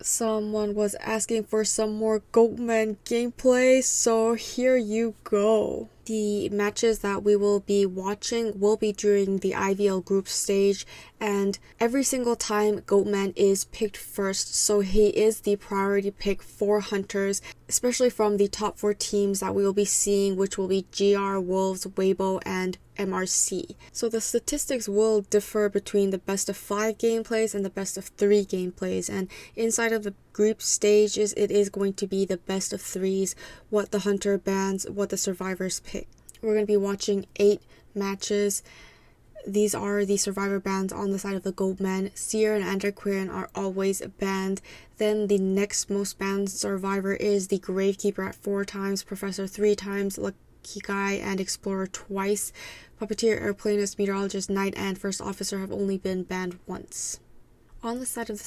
Someone was asking for some more Goatman gameplay, so here you go. The matches that we will be watching will be during the IVL group stage, and every single time Goatman is picked first, so he is the priority pick for hunters, especially from the top 4 teams that we will be seeing, which will be GR, Wolves, Weibo, and MRC. So the statistics will differ between the best of 5 gameplays and the best of 3 gameplays, and inside of the group stages it is going to be the best of 3s, what the hunter bans, what the survivors pick. We're going to be watching 8 matches. These are the survivor bans on the side of the Goatman. Seer and Antiquarian are always banned. Then the next most banned survivor is the Gravekeeper at 4 times, Professor 3 times, Lucky Guy and Explorer twice. Puppeteer, Airplanist, Meteorologist, Knight, and First Officer have only been banned once. On the side of the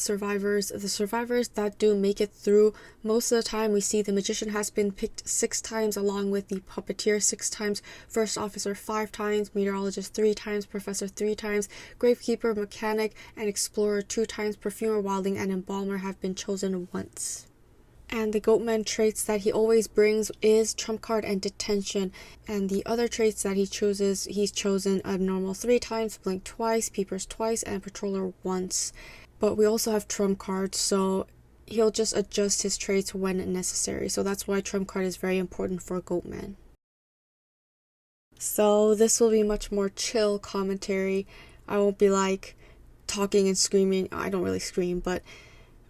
survivors that do make it through, most of the time we see the Magician has been picked 6 times, along with the Puppeteer 6 times, First Officer 5 times, Meteorologist 3 times, Professor 3 times, Gravekeeper, Mechanic, and Explorer 2 times, Perfumer, Wildling, and Embalmer have been chosen once. And the Goatman traits that he always brings is Trump Card and Detention. And the other traits that he chooses, he's chosen Abnormal 3 times, Blink twice, Peepers twice, and Patroller once. But we also have Trump Card, so he'll just adjust his traits when necessary. So that's why Trump Card is very important for Goatman. So this will be much more chill commentary. I won't be like talking and screaming. I don't really scream, but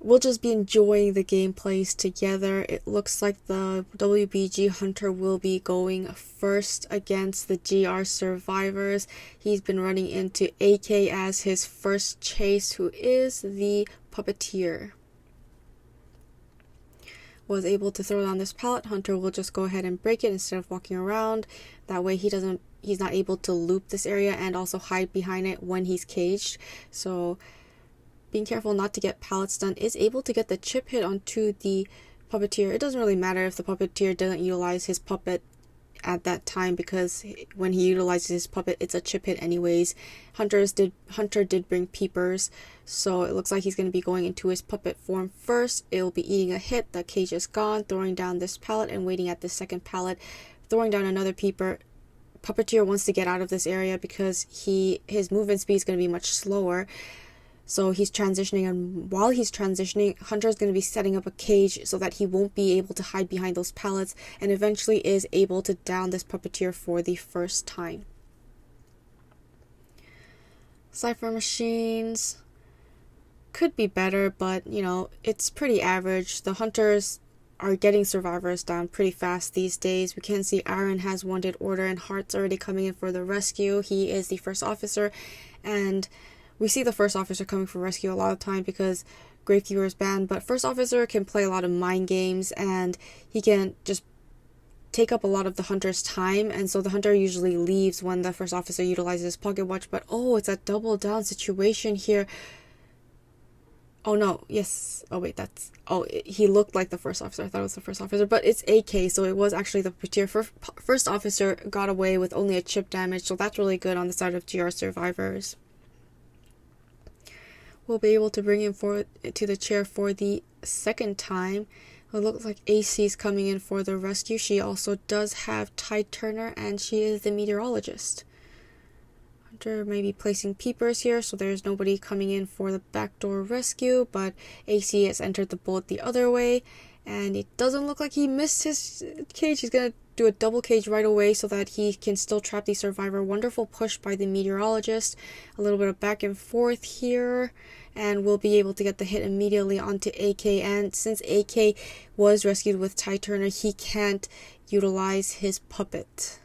we'll just be enjoying the gameplays together. It looks like the WBG Hunter will be going first against the GR survivors. He's been running into AK as his first chase, who is the Puppeteer. Was able to throw down this pallet. Hunter will just go ahead and break it instead of walking around. That way he's not able to loop this area and also hide behind it when he's caged. So being careful not to get pallet stun, is able to get the chip hit onto the Puppeteer. It doesn't really matter if the Puppeteer doesn't utilize his puppet at that time, because when he utilizes his puppet, it's a chip hit anyways. Hunter did bring Peepers, so it looks like he's going to be going into his puppet form first. It'll be eating a hit. The cage is gone. Throwing down this pallet and waiting at the second pallet. Throwing down another Peeper. Puppeteer wants to get out of this area because his movement speed is going to be much slower. So he's transitioning, and while he's transitioning, Hunter is going to be setting up a cage so that he won't be able to hide behind those pallets, and eventually is able to down this Puppeteer for the first time. Cypher Machines could be better, but you know, it's pretty average. The Hunters are getting survivors down pretty fast these days. We can see Aaron has wanted order and Heart's already coming in for the rescue. He is the First Officer, and we see the First Officer coming for rescue a lot of time because Gravekeeper is banned, but First Officer can play a lot of mind games and he can just take up a lot of the Hunter's time, and so the Hunter usually leaves when the First Officer utilizes his pocket watch. But oh, it's a double down situation here. Oh no, yes, oh wait, he looked like the First Officer. I thought it was the First Officer, but it's AK, so it was actually the Puppeteer. First Officer got away with only a chip damage, so that's really good on the side of GR survivors. We'll be able to bring him to the chair for the second time. It looks like AC is coming in for the rescue. She also does have Tide Turner, and she is the Meteorologist. Hunter may be placing Peepers here, so there's nobody coming in for the backdoor rescue, but AC has entered the boat the other way, and it doesn't look like he missed his cage. He's going to do a double cage right away so that he can still trap the survivor. Wonderful push by the Meteorologist. A little bit of back and forth here, and we'll be able to get the hit immediately onto AK. And since AK was rescued with Ty Turner, he can't utilize his puppet.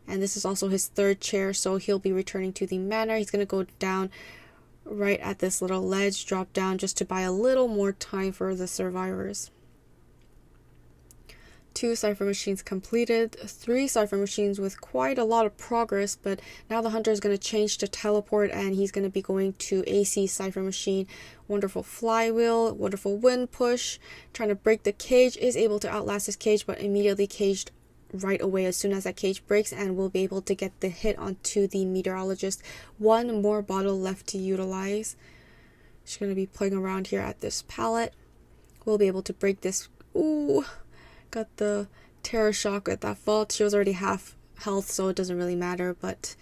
And this is also his third chair, so he'll be returning to the manor. He's going to go down right at this little ledge, drop down just to buy a little more time for the survivors. 2 Cypher Machines completed, 3 Cypher Machines with quite a lot of progress, but now the Hunter is going to change to Teleport, and he's going to be going to AC Cypher Machine. Wonderful flywheel, wonderful wind push, trying to break the cage, is able to outlast his cage, but immediately caged right away as soon as that cage breaks, and will be able to get the hit onto the Meteorologist. 1 more bottle left to utilize. She's going to be playing around here at this pallet. We'll be able to break this. Ooh, got the terror shock at that fault. She was already half health, so it doesn't really matter, but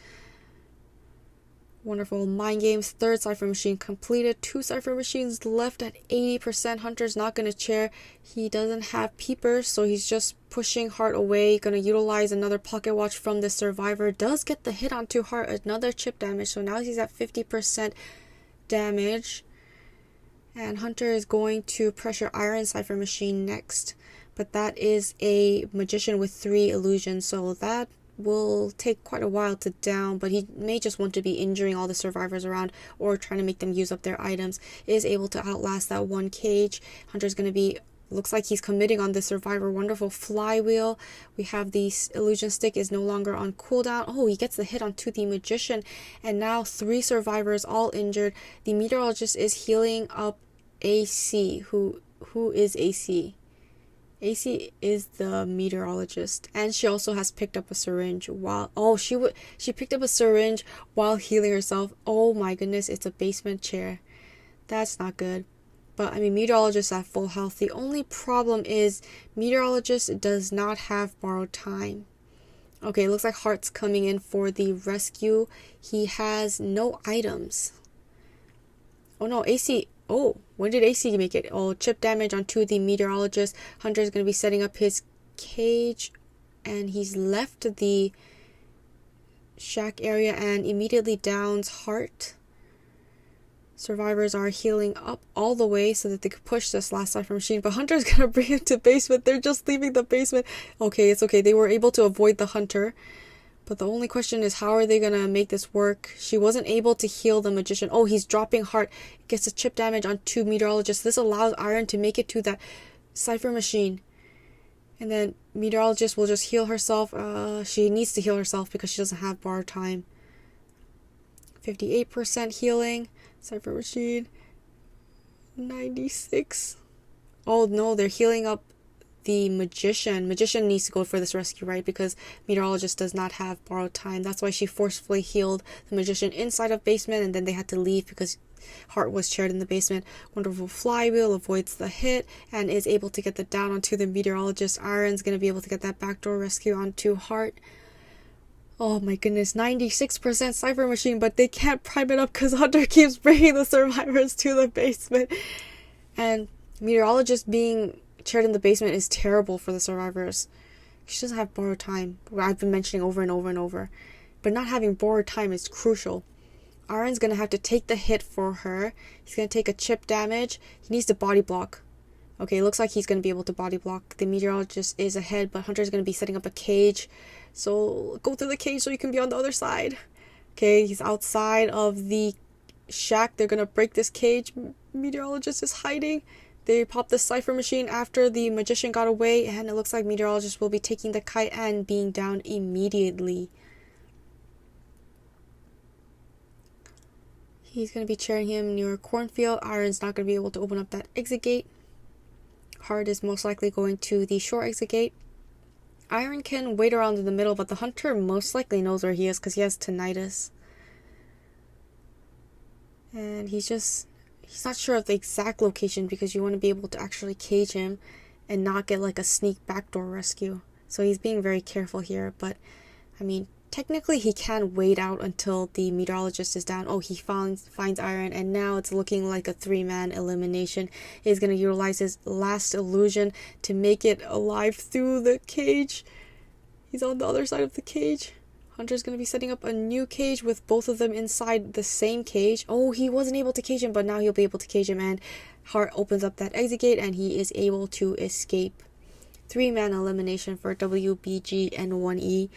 wonderful. Mind games, third cipher machine completed. 2 cipher machines left at 80%. Hunter's not going to chair. He doesn't have peepers, so he's just pushing Heart away. Going to utilize another pocket watch from the survivor. Does get the hit onto Heart. Another chip damage, so now he's at 50% damage. And Hunter is going to pressure Iron Cipher Machine next. But that is a magician with 3 illusions, so that will take quite a while to down, but he may just want to be injuring all the survivors around or trying to make them use up their items. Is able to outlast that 1 cage. Hunter's going to be, looks like he's committing on the survivor. Wonderful flywheel. We have the illusion stick is no longer on cooldown. Oh, he gets the hit onto the magician, and now 3 survivors all injured. The meteorologist is healing up AC. Who is AC? AC is the meteorologist, and she also has picked up a syringe while she picked up a syringe while healing herself. Oh my goodness, it's a basement chair. That's not good. But I mean, meteorologist at full health. The only problem is meteorologist does not have borrowed time. Okay, looks like Heart's coming in for the rescue. He has no items. Oh no, AC. Oh, when did AC make it? Oh, chip damage onto the meteorologist. Hunter is going to be setting up his cage, and he's left the shack area and immediately downs Heart. Survivors are healing up all the way so that they could push this last cipher machine, but Hunter's going to bring it to basement. They're just leaving the basement. Okay, it's okay. They were able to avoid the Hunter. But the only question is, how are they going to make this work? She wasn't able to heal the magician. Oh, he's dropping Heart. Gets a chip damage on 2 meteorologists. This allows Iron to make it to that cipher machine. And then meteorologist will just heal herself. She needs to heal herself because she doesn't have borrowed time. 58% healing. Cipher machine. 96. Oh no, they're healing up the magician. Magician needs to go for this rescue, right? Because meteorologist does not have borrowed time. That's why she forcefully healed the magician inside of basement, and then they had to leave because Heart was chaired in the basement. Wonderful flywheel avoids the hit and is able to get the down onto the meteorologist. Iron's going to be able to get that backdoor rescue onto Heart. Oh my goodness, 96% cipher machine, but they can't prime it up because Hunter keeps bringing the survivors to the basement. And meteorologist being chaired in the basement is terrible for the survivors. She doesn't have borrowed time. I've been mentioning over and over and over. But not having borrowed time is crucial. Aaron's going to have to take the hit for her. He's going to take a chip damage. He needs to body block. Okay, looks like he's going to be able to body block. The meteorologist is ahead, but Hunter's going to be setting up a cage. So go through the cage so you can be on the other side. Okay, he's outside of the shack. They're going to break this cage. Meteorologist is hiding. They popped the cipher machine after the magician got away, and it looks like meteorologist will be taking the kite and being down immediately. He's going to be chairing him near a cornfield. Iron's not going to be able to open up that exit gate. Heart is most likely going to the shore exit gate. Iron can wait around in the middle, but the Hunter most likely knows where he is because he has tinnitus. And he's not sure of the exact location because you want to be able to actually cage him and not get like a sneak backdoor rescue. So he's being very careful here, but I mean, technically he can wait out until the meteorologist is down. Oh, he finds Iron, and now it's looking like a 3-man elimination. He's going to utilize his last illusion to make it alive through the cage. He's on the other side of the cage. Hunter's going to be setting up a new cage with both of them inside the same cage. Oh, he wasn't able to cage him, but now he'll be able to cage him, and Heart opens up that exit gate and he is able to escape. 3-man elimination for WBG N1e.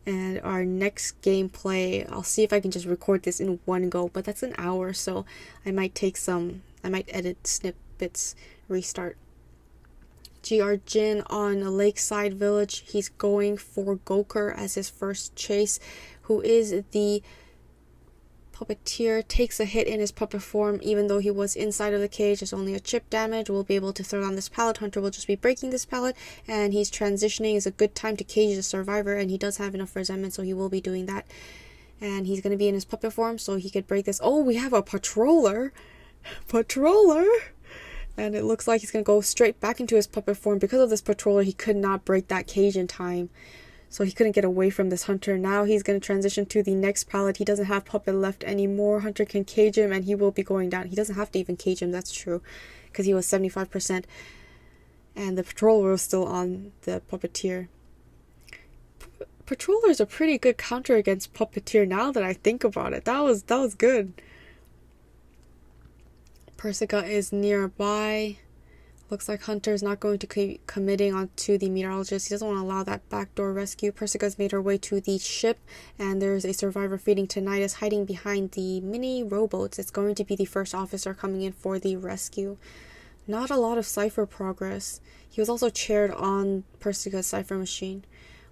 And our next gameplay, I'll see if I can just record this in one go, but that's an hour, so I might edit snippets, restart. GR Jin on Lakeside Village. He's going for Gokor as his first chase, who is the puppeteer. Takes a hit in his puppet form, even though he was inside of the cage. It's only a chip damage. We'll be able to throw down this pallet. Hunter will just be breaking this pallet, and he's transitioning. It's a good time to cage the survivor, and he does have enough resentment, so he will be doing that. And he's going to be in his puppet form, so he could break this. Oh, we have a patroller. And it looks like he's going to go straight back into his puppet form. Because of this patroller, he could not break that cage in time. So he couldn't get away from this hunter. Now he's going to transition to the next pallet. He doesn't have puppet left anymore. Hunter can cage him and he will be going down. He doesn't have to even cage him, that's true. Because he was 75%. And the patroller was still on the puppeteer. Patroller's a pretty good counter against puppeteer now that I think about it. That was good. Persica is nearby. Looks like Hunter is not going to keep committing onto the meteorologist. He doesn't want to allow that backdoor rescue. Persica's made her way to the ship, and there's a survivor feeding tinnitus hiding behind the mini rowboats. It's going to be the first officer coming in for the rescue. Not a lot of cipher progress. He was also chaired on Persica's cipher machine.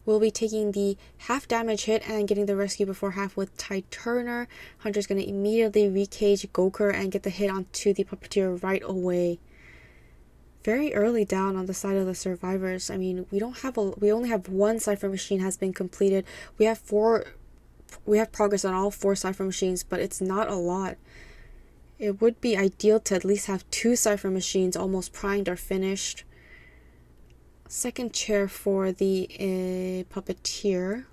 We'll be taking the half damage hit and getting the rescue before half with Ty Turner. Hunter's going to immediately recage Goker and get the hit onto the puppeteer right away. Very early down on the side of the survivors. I mean, we only have one cipher machine has been completed. We have progress on all 4 cipher machines, but it's not a lot. It would be ideal to at least have 2 cipher machines almost primed or finished. Second chair for the puppeteer.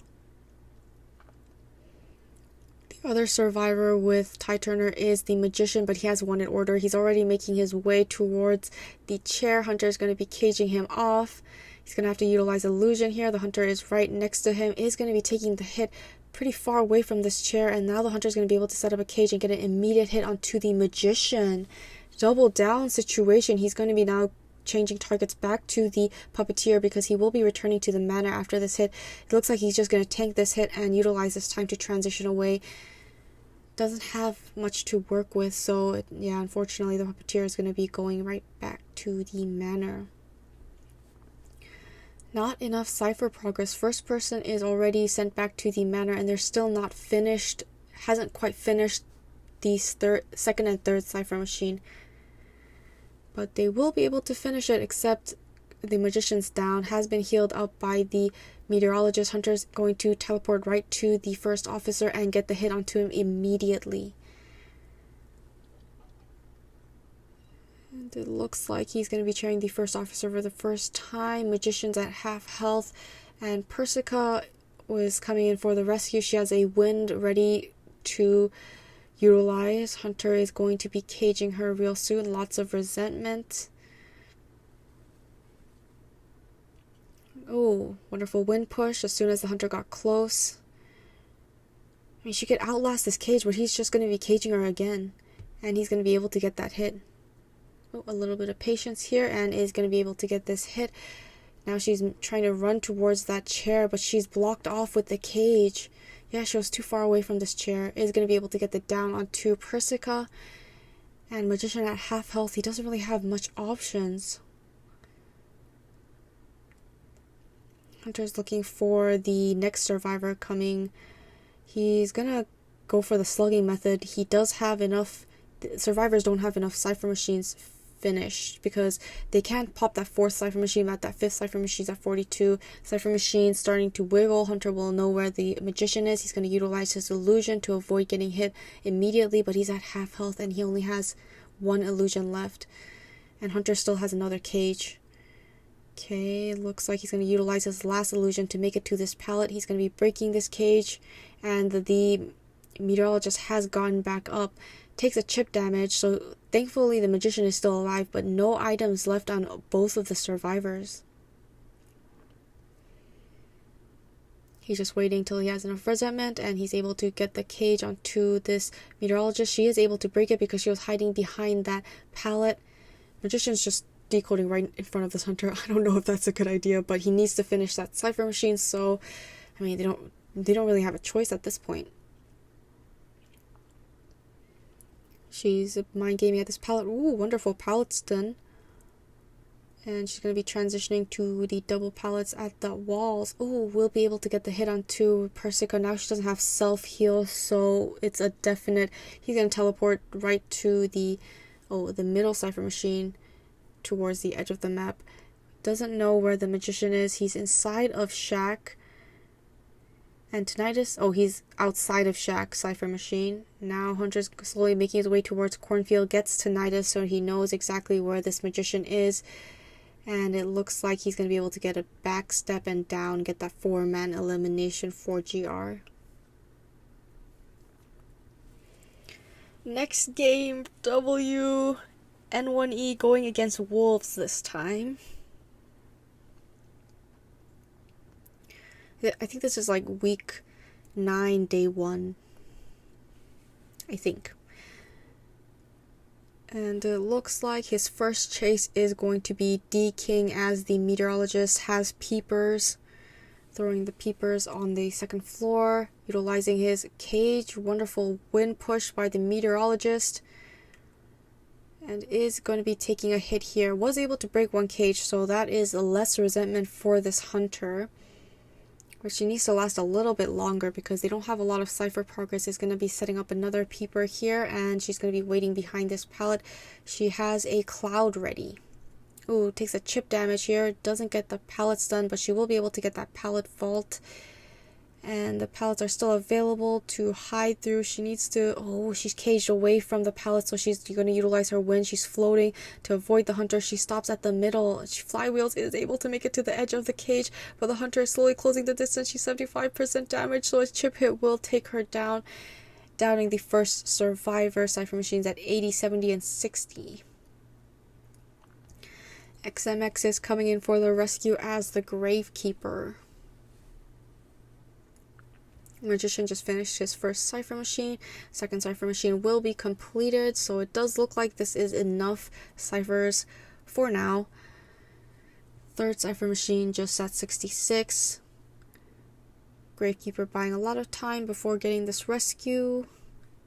The other survivor with Ty Turner is the magician, but he has one in order. He's already making his way towards the chair. Hunter is going to be caging him off. He's going to have to utilize illusion here. The hunter is right next to him, is going to be taking the hit pretty far away from this chair, and now the hunter is going to be able to set up a cage and get an immediate hit onto the magician. Double down situation. He's going to be now changing targets back to the puppeteer because he will be returning to the manor after this hit. It looks like he's just going to tank this hit and utilize this time to transition away. Doesn't have much to work with, so yeah, unfortunately the puppeteer is going to be going right back to the manor. Not enough cipher progress. First person is already sent back to the manor and they're still not finished, hasn't quite finished the second and third cipher machine. But they will be able to finish it, except the magician's down, has been healed up by the meteorologist. Hunter's going to teleport right to the first officer and get the hit onto him immediately. And it looks like he's going to be cheering the first officer for the first time. Magician's at half health, and Persica was coming in for the rescue. She has a wind ready to utilize. Hunter is going to be caging her real soon. Lots of resentment. Oh, wonderful wind push as soon as the hunter got close. I mean, she could outlast this cage, but he's just going to be caging her again. And he's going to be able to get that hit. Oh, a little bit of patience here and is going to be able to get this hit. Now she's trying to run towards that chair, but she's blocked off with the cage. Yeah, she was too far away from this chair. Is going to be able to get the down onto Persica. And magician at half health. He doesn't really have much options. Hunter's looking for the next survivor coming. He's going to go for the slugging method. He does have enough. Survivors don't have enough cipher machines finished because they can't pop that 4th cipher machine, but that 5th cipher machine's at 42. Cipher machine starting to wiggle. Hunter will know where the magician is. He's going to utilize his illusion to avoid getting hit immediately, but he's at half health and he only has 1 illusion left. And Hunter still has another cage. Okay, looks like he's going to utilize his last illusion to make it to this pallet. He's going to be breaking this cage, and the meteorologist has gotten back up. Takes a chip damage, so thankfully the magician is still alive, but no items left on both of the survivors. He's just waiting till he has enough resentment, and he's able to get the cage onto this meteorologist. She is able to break it because she was hiding behind that pallet. Magician's just decoding right in front of this hunter. I don't know if that's a good idea, but he needs to finish that cipher machine, so I mean they don't really have a choice at this point. She's mind gaming at this pallet. Ooh, wonderful, pallet's done. And she's going to be transitioning to the double pallets at the walls. Ooh, we'll be able to get the hit onto Persica. Now she doesn't have self-heal, so it's a definite. He's going to teleport right to the middle cipher machine towards the edge of the map. Doesn't know where the magician is. He's inside of Shack. And Tinnitus, oh, he's outside of Shack, Cypher Machine. Now Hunter's slowly making his way towards Cornfield, gets Tinnitus, so he knows exactly where this magician is. And it looks like he's going to be able to get a back step and down, get that 4-man elimination for GR. Next game, WGB N1e going against Wolves this time. I think this is like week 9, day 1. I think. And it looks like his first chase is going to be D King, as the meteorologist has peepers. Throwing the peepers on the second floor, utilizing his cage. Wonderful wind push by the meteorologist. And is going to be taking a hit here. Was able to break one cage, so that is less resentment for this Hunter. But she needs to last a little bit longer because they don't have a lot of cipher progress. Is going to be setting up another peeper here, and she's going to be waiting behind this pallet. She has a cloud ready. Ooh, takes a chip damage here. Doesn't get the pallets done, but she will be able to get that pallet vault. And the pallets are still available to hide through. She needs to... Oh, she's caged away from the pallet, so she's going to utilize her wind. She's floating to avoid the Hunter. She stops at the middle. She flywheels, is able to make it to the edge of the cage, but the Hunter is slowly closing the distance. She's 75% damage, so a chip hit will take her down, downing the first survivor. Cypher Machines at 80, 70, and 60. XMX is coming in for the rescue as the Gravekeeper. Magician just finished his first Cypher Machine. Second Cypher Machine will be completed, so it does look like this is enough ciphers for now. Third Cypher Machine just at 66. Gravekeeper buying a lot of time before getting this rescue.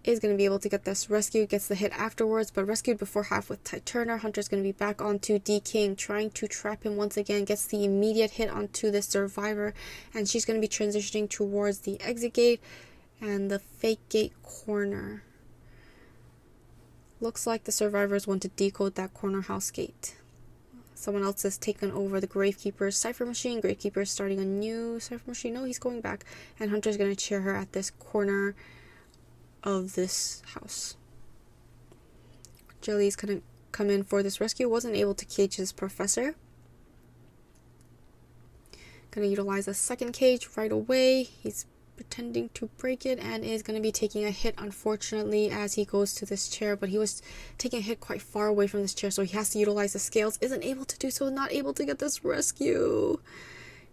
Is going to be able to get this rescue, gets the hit afterwards, but rescued before half with Ty Turner. Hunter's going to be back onto D King, trying to trap him once again, gets the immediate hit onto the survivor, and she's going to be transitioning towards the exit gate and the fake gate corner. Looks like the survivors want to decode that corner house gate. Someone else has taken over the Gravekeeper's Cypher Machine. Gravekeeper is starting a new Cypher Machine. No, he's going back, and Hunter's going to cheer her at this corner of this house. Jelly's gonna come in for this rescue. Wasn't able to cage his professor. Gonna utilize a second cage right away. He's pretending to break it and is gonna be taking a hit, unfortunately, as he goes to this chair, but he was taking a hit quite far away from this chair, so he has to utilize the scales. Isn't able to do so, not able to get this rescue.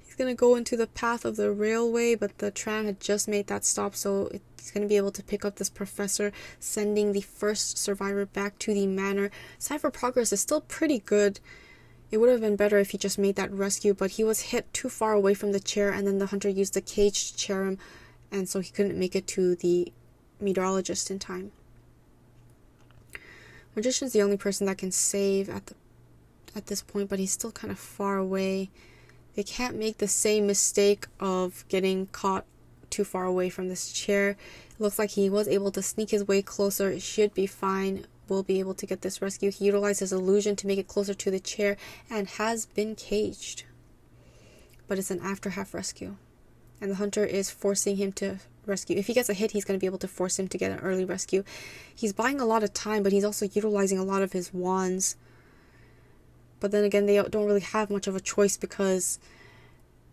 He's gonna go into the path of the railway, but the tram had just made that stop, so he's going to be able to pick up this professor, sending the first survivor back to the manor. Cypher progress is still pretty good. It would have been better if he just made that rescue, but he was hit too far away from the chair, and then the Hunter used the cage to chair him, and so he couldn't make it to the meteorologist in time. Magician's the only person that can save at this point, but he's still kind of far away. They can't make the same mistake of getting caught too far away from this chair. It looks like he was able to sneak his way closer. It should be fine. Will be able to get this rescue. He utilized his illusion to make it closer to the chair and has been caged. But it's an after half rescue. And the Hunter is forcing him to rescue. If he gets a hit, he's going to be able to force him to get an early rescue. He's buying a lot of time, but he's also utilizing a lot of his wands. But then again, they don't really have much of a choice because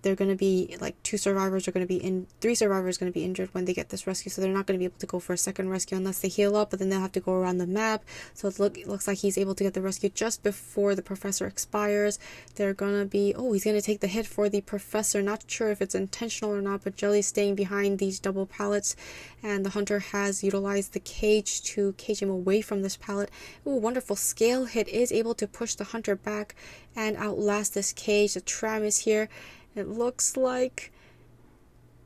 they're going to be, like, 3 survivors are going to be injured when they get this rescue, so they're not going to be able to go for a second rescue unless they heal up, but then they'll have to go around the map. So it looks like he's able to get the rescue just before the professor expires. They're going to be, he's going to take the hit for the professor. Not sure if it's intentional or not, but Jelly's staying behind these double pallets, and the Hunter has utilized the cage to cage him away from this pallet. Wonderful scale hit, is able to push the Hunter back and outlast this cage. The tram is here. It looks like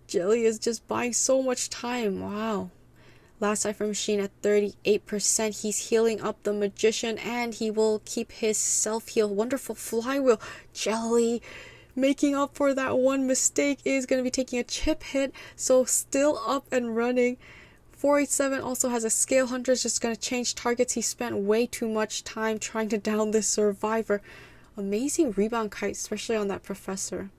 Jelly is just buying so much time. Wow. Last Cypher Machine at 38%. He's healing up the Magician, and he will keep his self-heal. Wonderful flywheel. Jelly making up for that one mistake, is going to be taking a chip hit, so still up and running. 487 also has a scale. Hunter is just going to change targets. He spent way too much time trying to down this survivor. Amazing rebound kite, especially on that professor.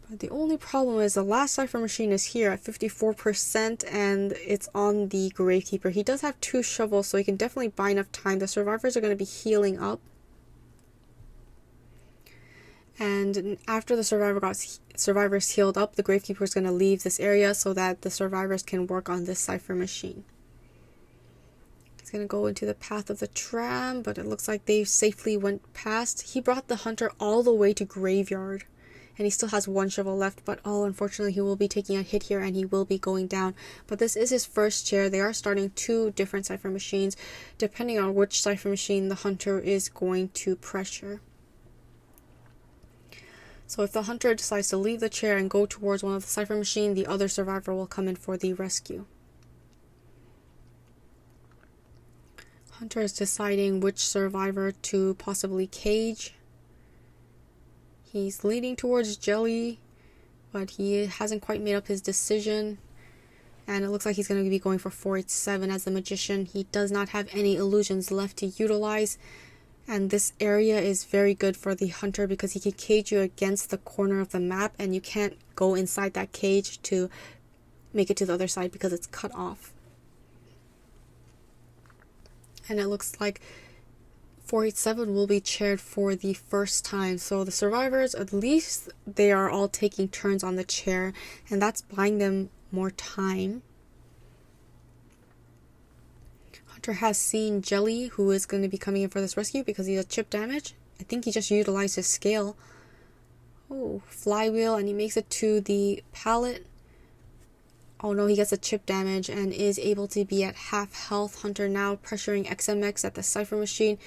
But the only problem is the last cipher machine is here at 54% and it's on the Gravekeeper. He does have 2 shovels, so he can definitely buy enough time. The survivors are going to be healing up. And after the survivors healed up, the Gravekeeper is going to leave this area so that the survivors can work on this cipher machine. He's going to go into the path of the tram, but it looks like they safely went past. He brought the hunter all the way to Graveyard. And he still has 1 shovel left, but oh, unfortunately he will be taking a hit here and he will be going down. But this is his first chair. They are starting 2 different cipher machines, depending on which cipher machine the hunter is going to pressure. So if the hunter decides to leave the chair and go towards one of the cipher machines, the other survivor will come in for the rescue. Hunter is deciding which survivor to possibly cage. He's leading towards Jelly, but he hasn't quite made up his decision. And it looks like he's going to be going for 487 as the magician. He does not have any illusions left to utilize. And this area is very good for the hunter because he can cage you against the corner of the map. And you can't go inside that cage to make it to the other side because it's cut off. And it looks like 487 will be chaired for the first time. So the survivors, at least they are all taking turns on the chair, and that's buying them more time. Hunter has seen Jelly, who is going to be coming in for this rescue because he has chip damage. I think he just utilized his scale. Oh, flywheel, and he makes it to the pallet. Oh no, he gets a chip damage and is able to be at half health. Hunter now pressuring XMX at the cipher machine.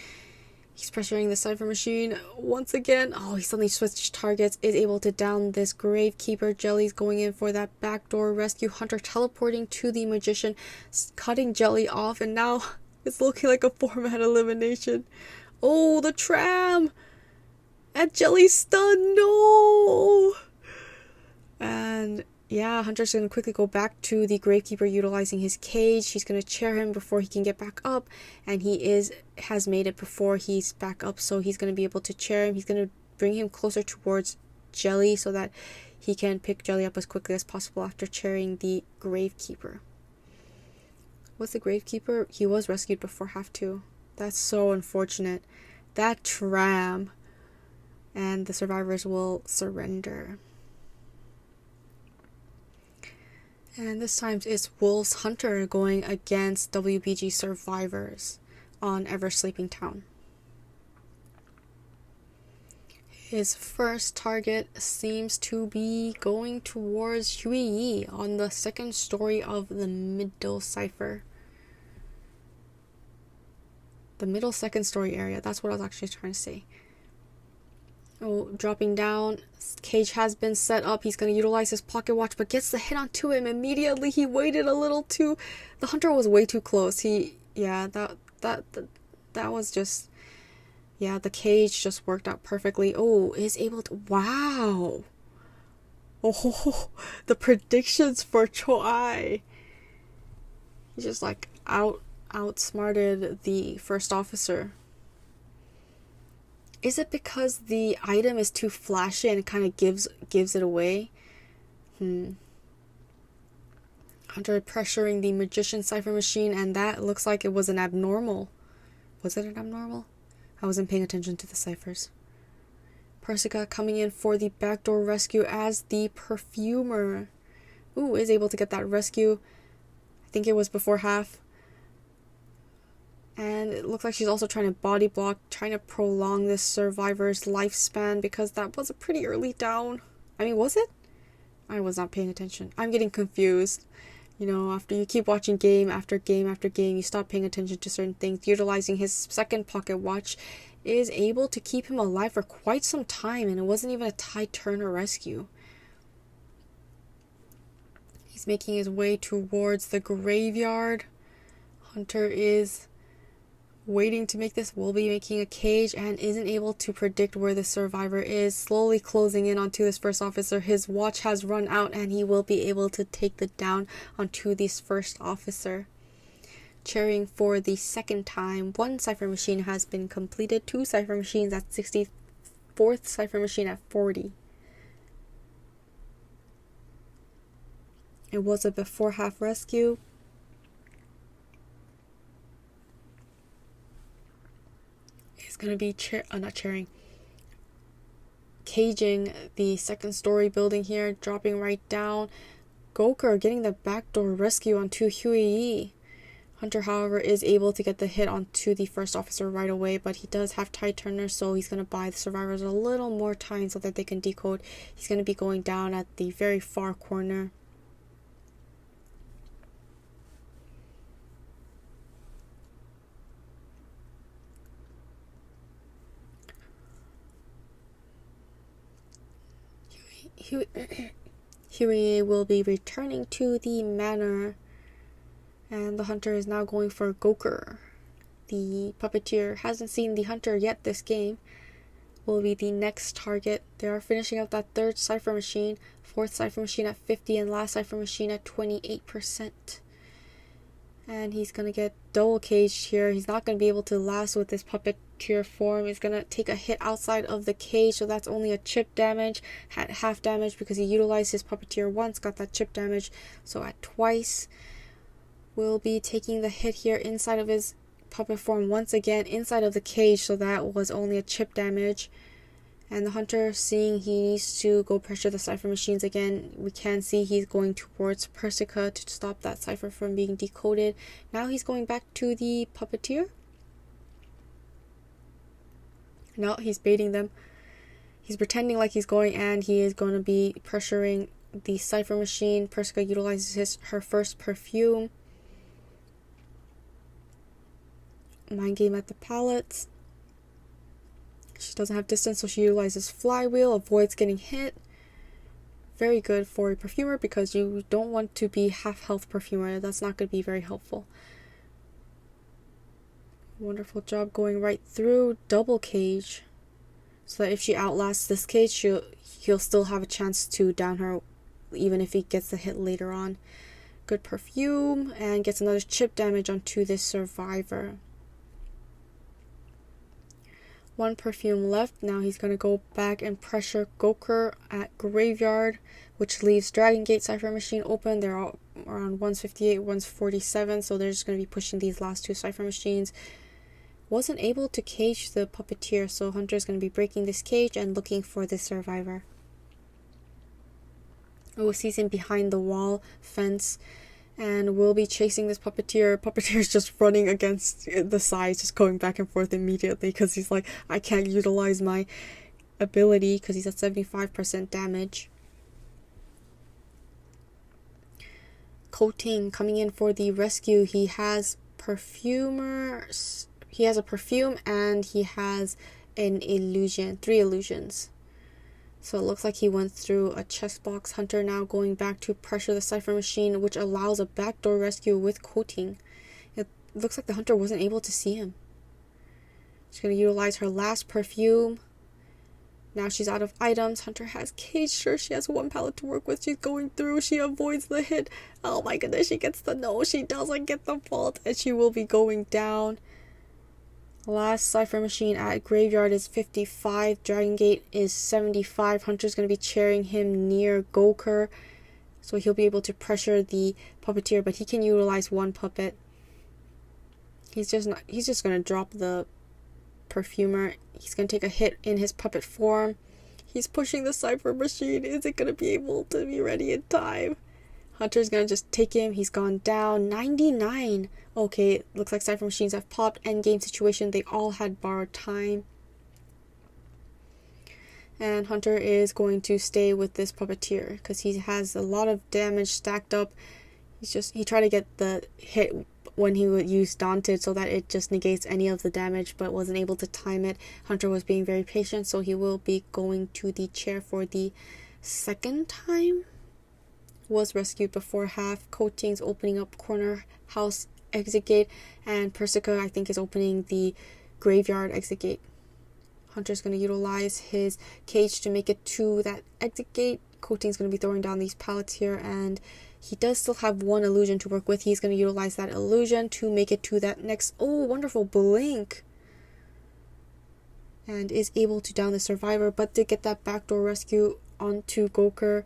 He's pressuring the cipher machine once again. Oh, he suddenly switched targets, is able to down this Gravekeeper. Jelly's going in for that backdoor rescue. Hunter teleporting to the magician, cutting Jelly off, and now it's looking like a 4-man elimination. Oh, the tram! And Jelly's stunned, no! And yeah, Hunter's going to quickly go back to the Gravekeeper utilizing his cage. He's going to chair him before he can get back up. And he has made it before he's back up. So he's going to be able to chair him. He's going to bring him closer towards Jelly so that he can pick Jelly up as quickly as possible after chairing the Gravekeeper. What's the Gravekeeper? He was rescued before half 2. That's so unfortunate. That tram. And the survivors will surrender. And this time it's Wolves Hunter going against WBG survivors on Eversleeping Town. His first target seems to be going towards ChoAi on the 2nd story of the middle cipher. The middle 2nd story area, that's what I was actually trying to say. Oh, dropping down. Cage has been set up. He's going to utilize his pocket watch, but gets the hit onto him immediately. He waited a little too... The hunter was way too close. Yeah, that was just... Yeah, the cage just worked out perfectly. Oh, is able to... Wow! Oh, the predictions for ChoAi. He just like outsmarted the first officer. Is it because the item is too flashy and it kind of gives it away? Hunter pressuring the magician cipher machine, and that looks like it was an abnormal. Was it an abnormal? I wasn't paying attention to the ciphers. Persica coming in for the backdoor rescue as the perfumer. Ooh, is able to get that rescue. I think it was before half. And it looks like she's also trying to body block, trying to prolong this survivor's lifespan because that was a pretty early down. I mean, was it? I was not paying attention. I'm getting confused. You know, after you keep watching game after game after game, you stop paying attention to certain things. Utilizing his second pocket watch is able to keep him alive for quite some time, and it wasn't even a tie turn or rescue. He's making his way towards the graveyard. Hunter is waiting to make this, will be making a cage and isn't able to predict where the survivor is. Slowly closing in onto this first officer. His watch has run out and he will be able to take the down onto this first officer. Chairing for the 2nd time. 1 cipher machine has been completed. 2 cipher machines at 60. 4th cipher machine at 40. It was a before half rescue. He's going to be caging the second story building here, dropping right down. Gokr getting the backdoor rescue onto ChoAi. Hunter, however, is able to get the hit onto the first officer right away, but he does have Tide Turner, so he's going to buy the survivors a little more time so that they can decode. He's going to be going down at the very far corner. ChoAi will be returning to the manor, and the hunter is now going for Gokr. The puppeteer hasn't seen the hunter yet this game. Will be the next target. They are finishing up that third cipher machine, fourth cipher machine at 50, and last cipher machine at 28%. And he's going to get double caged here. He's not going to be able to last with this puppeteer form. He's going to take a hit outside of the cage, so that's only a chip damage. Had half damage because he utilized his puppeteer once, got that chip damage, so at twice. Will be taking the hit here inside of his puppet form once again, inside of the cage, so that was only a chip damage. And the hunter, seeing he needs to go pressure the cipher machines again, we can see he's going towards Persica to stop that cipher from being decoded. Now he's going back to the puppeteer. No, he's baiting them. He's pretending like he's going, and he is going to be pressuring the cipher machine. Persica utilizes her first perfume. Mind game at the pallets. She doesn't have distance, so she utilizes flywheel, avoids getting hit. Very good for a perfumer because you don't want to be half health perfumer. That's not going to be very helpful. Wonderful job going right through. Double cage, so that if she outlasts this cage, he'll still have a chance to down her, even if he gets the hit later on. Good perfume, and gets another chip damage onto this survivor. One perfume left. Now he's going to go back and pressure Gokr at Graveyard, which leaves Dragon Gate Cipher Machine open. They're all around 158, 147, so they're just going to be pushing these last two Cipher Machines. Wasn't able to cage the puppeteer, so Hunter's going to be breaking this cage and looking for the survivor. Oh, sees him behind the wall fence, and we'll be chasing this puppeteer. Puppeteer's just running against the sides, just going back and forth immediately because he's like, I can't utilize my ability because he's at 75% damage. Coating coming in for the rescue. He has perfumers. He has a perfume and he has an illusion, 3 illusions. So it looks like he went through a chest box. Hunter now going back to pressure the cipher machine, which allows a backdoor rescue with coating. It looks like the hunter wasn't able to see him. She's going to utilize her last perfume. Now she's out of items. Hunter has caged her. She has 1 pallet to work with. She's going through. She avoids the hit. Oh my goodness, she gets the no. She doesn't get the vault, and she will be going down. Last cipher machine at Graveyard is 55. Dragon Gate is 75. Hunter's going to be chairing him near Gokr, so he'll be able to pressure the puppeteer, but he can utilize 1 puppet. He's just going to drop the perfumer. He's going to take a hit in his puppet form. He's pushing the cipher machine. Is it going to be able to be ready in time? Hunter's going to just take him. He's gone down. 99. Okay, looks like cipher machines have popped. Endgame situation. They all had borrowed time. And Hunter is going to stay with this puppeteer because he has a lot of damage stacked up. He tried to get the hit when he would use Daunted so that it just negates any of the damage, but wasn't able to time it. Hunter was being very patient, so he will be going to the chair for the second time. Was rescued before half. Coating's opening up corner house exit gate, and Persica, I think, is opening the Graveyard exit gate. Hunter's going to utilize his cage to make it to that exit gate. Coating's going to be throwing down these pallets here, and he does still have 1 illusion to work with. He's going to utilize that illusion to make it to that next, wonderful blink, and is able to down the survivor, but to get that backdoor rescue onto Gokr.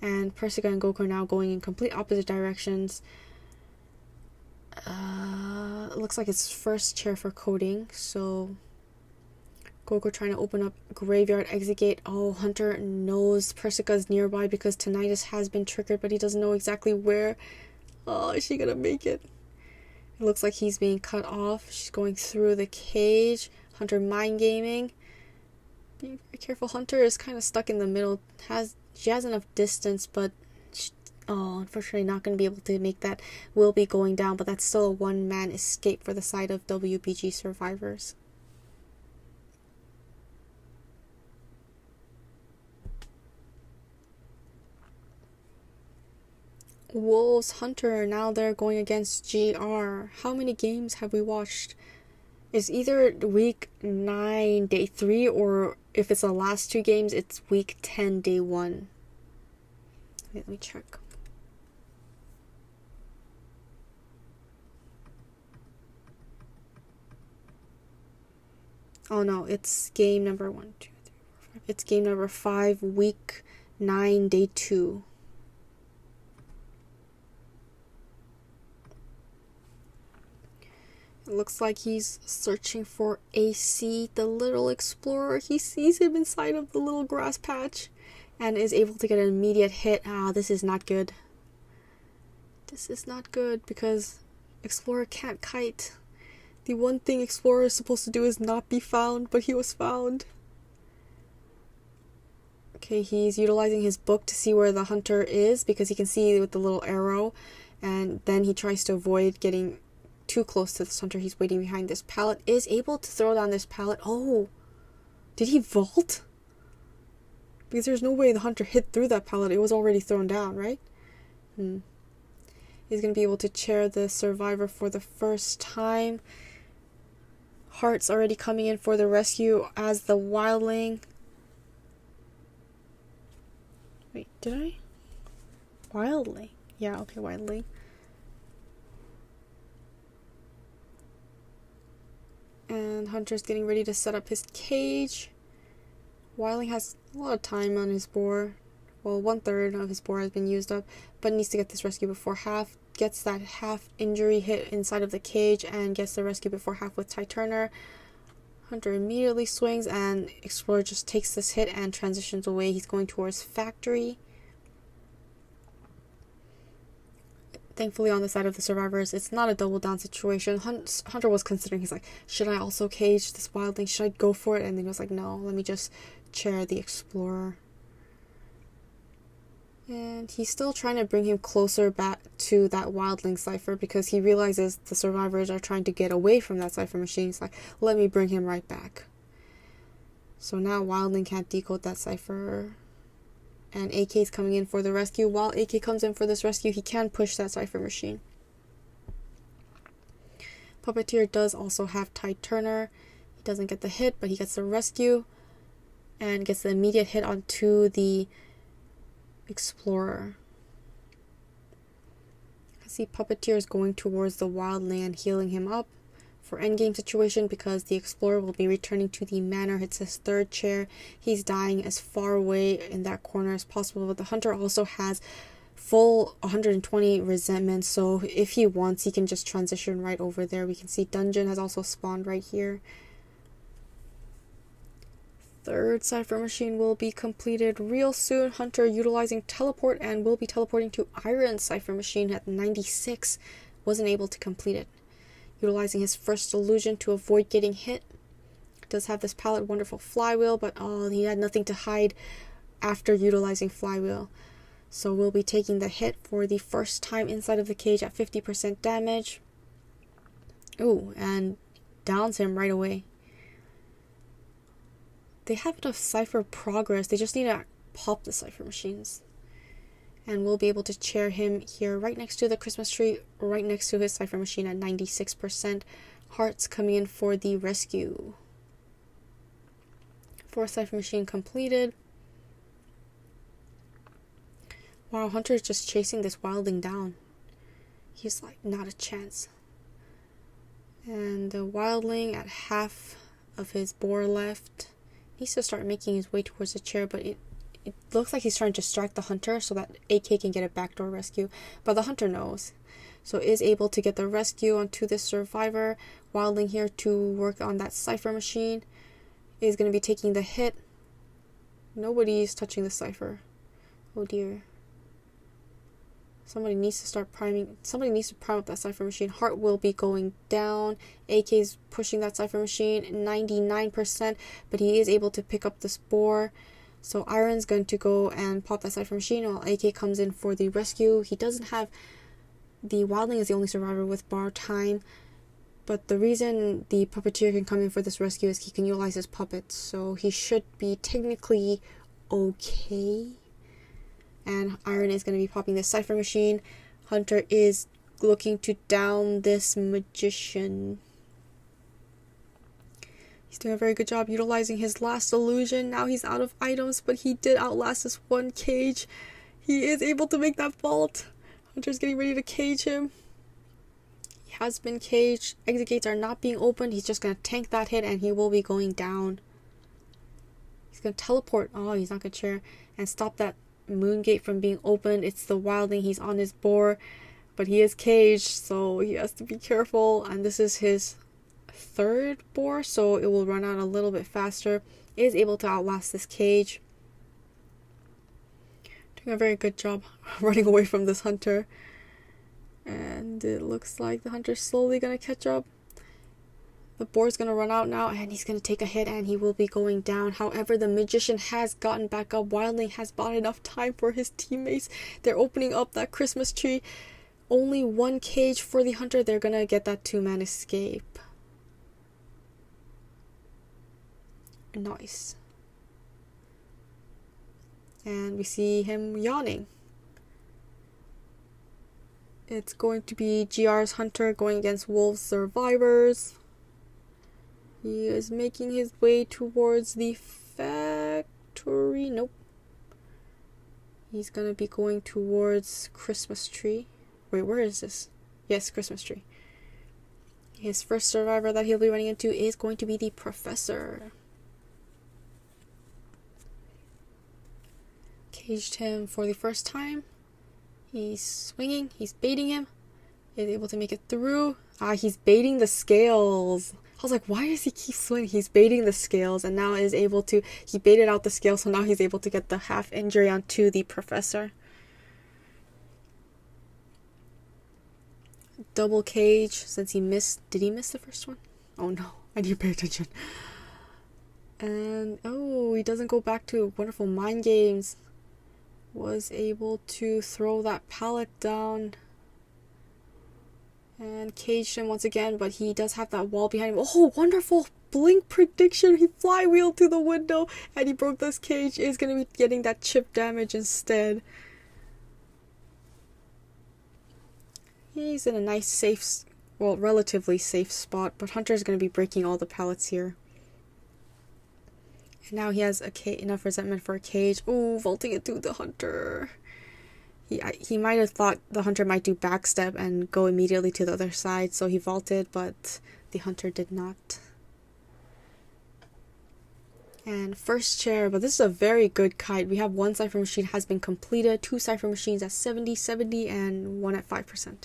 And Persica and Goku are now going in complete opposite directions. It looks like it's first chair for coding, so Goku trying to open up graveyard exit gate. Oh, Hunter knows Persica's nearby because tinnitus has been triggered, but he doesn't know exactly where. Oh, is she gonna make it? It looks like he's being cut off. She's going through the cage. Hunter mind gaming. Be very careful. Hunter is kind of stuck in the middle. She has enough distance, but unfortunately not going to be able to make that. Will be going down, but that's still a one-man escape for the side of WBG survivors. Wolves, Hunter, now they're going against GR. How many games have we watched? It's either week 9, day 3, or if it's the last 2 games, it's week 10, day 1. Let me check. Oh no, it's game number 1, 2, 3, 4, 5. It's game number 5, week 9, day 2. It looks like he's searching for AC, the little explorer. He sees him inside of the little grass patch and is able to get an immediate hit. This is not good. This is not good because Explorer can't kite. The one thing Explorer is supposed to do is not be found, but he was found. Okay, he's utilizing his book to see where the hunter is because he can see with the little arrow, and then he tries to avoid getting too close to this hunter. He's waiting behind this pallet, is able to throw down this pallet. Oh, did he vault? Because there's no way the hunter hit through that pallet. It was already thrown down, right? He's going to be able to chair the survivor for the first time. Heart's already coming in for the rescue as the wildling. Wait, did I? Wildling. Yeah, okay, wildling. And Hunter's getting ready to set up his cage. Wildling has a lot of time on his board. Well, 1/3 of his board has been used up, but needs to get this rescue before half. Gets that half injury hit inside of the cage and gets the rescue before half with Ty Turner. Hunter immediately swings and Explorer just takes this hit and transitions away. He's going towards Factory. Thankfully, on the side of the survivors, it's not a double down situation. Hunter was considering, he's like, should I also cage this wildling? Should I go for it? And then he was like, no, let me just chair the Explorer. And he's still trying to bring him closer back to that wildling cipher because he realizes the survivors are trying to get away from that cipher machine. He's like, let me bring him right back. So now wildling can't decode that cipher. And AK is coming in for the rescue. While AK comes in for this rescue, he can push that cipher machine. Puppeteer does also have Ty Turner. He doesn't get the hit, but he gets the rescue and gets the immediate hit onto the Explorer. I see Puppeteer is going towards the wildland, healing him up for endgame situation because the Explorer will be returning to the manor. It's his 3rd chair. He's dying as far away in that corner as possible, but the hunter also has full 120 resentment, so if he wants, he can just transition right over there. We can see Dungeon has also spawned right here. 3rd cipher machine will be completed real soon. Hunter utilizing teleport and will be teleporting to Iron cipher machine at 96. Wasn't able to complete it. Utilizing his first illusion to avoid getting hit. Does have this pallet, wonderful flywheel, but he had nothing to hide after utilizing flywheel. So we'll be taking the hit for the first time inside of the cage at 50% damage. Ooh, and downs him right away. They have enough cipher progress. They just need to pop the cipher machines. And we'll be able to chair him here right next to the Christmas tree, right next to his cipher machine at 96%. Hearts coming in for the rescue. 4th cipher machine completed. Wow, Hunter is just chasing this wildling down. He's like, not a chance. And the wildling at half of his boar left needs to start making his way towards the chair, but it looks like he's trying to distract the hunter so that AK can get a backdoor rescue, but the hunter knows. So is able to get the rescue onto this survivor. Wildling here to work on that cipher machine. Is going to be taking the hit. Nobody's touching the cipher. Oh dear. Somebody needs to start priming. Somebody needs to prime up that cipher machine. Heart will be going down. AK's pushing that cipher machine 99%, but he is able to pick up the spore. So Iron's going to go and pop that cipher machine while AK comes in for the rescue. He doesn't have... The Wildling is the only survivor with bar time, but the reason the puppeteer can come in for this rescue is he can utilize his puppets, so he should be technically okay. And Iron is going to be popping this cipher machine. Hunter is looking to down this magician. He's doing a very good job utilizing his last illusion. Now he's out of items, but he did outlast this one cage. He is able to make that vault. Hunter's getting ready to cage him. He has been caged. Exit gates are not being opened. He's just going to tank that hit and he will be going down. He's going to teleport. Oh, he's not going to share. And stop that moon gate from being opened. It's the Wildling. He's on his boar. But he is caged, so he has to be careful. And this is his third boar, so it will run out a little bit faster. He is able to outlast this cage. A very good job running away from this hunter, and it looks like the hunter's slowly gonna catch up. The boar's gonna run out now, and he's gonna take a hit and he will be going down. However, the magician has gotten back up. Wildling has bought enough time for his teammates. They're opening up that Christmas tree. Only one cage for the hunter. They're gonna get that 2-man escape. Nice. And we see him yawning. It's going to be GR's hunter going against Wolves survivors. He is making his way towards the factory. Nope. He's going to be going towards Christmas tree. Wait, where is this? Yes, Christmas tree. His first survivor that he'll be running into is going to be the professor. Caged him for the first time. He's swinging. He's baiting him. He's able to make it through. He's baiting the scales. I was like, why does he keep swinging? He's baiting the scales, and now is able to... He baited out the scales, so now he's able to get the half injury onto the professor. Double cage, since he missed... Did he miss the first one? Oh no, I need to pay attention. And, oh, he doesn't go back to wonderful mind games. Was able to throw that pallet down and caged him once again, but he does have that wall behind him. Oh, wonderful blink prediction. He flywheeled to the window and he broke this cage. Is going to be getting that chip damage instead. He's in a nice safe, well, relatively safe spot, but Hunter's going to be breaking all the pallets here. And now he has enough resentment for a cage. Ooh, vaulting it through the hunter. He might have thought the hunter might do backstep and go immediately to the other side, so he vaulted, but the hunter did not. And first chair, but this is a very good kite. We have one cipher machine has been completed, 2 cipher machines at 70, and 1 at 5%.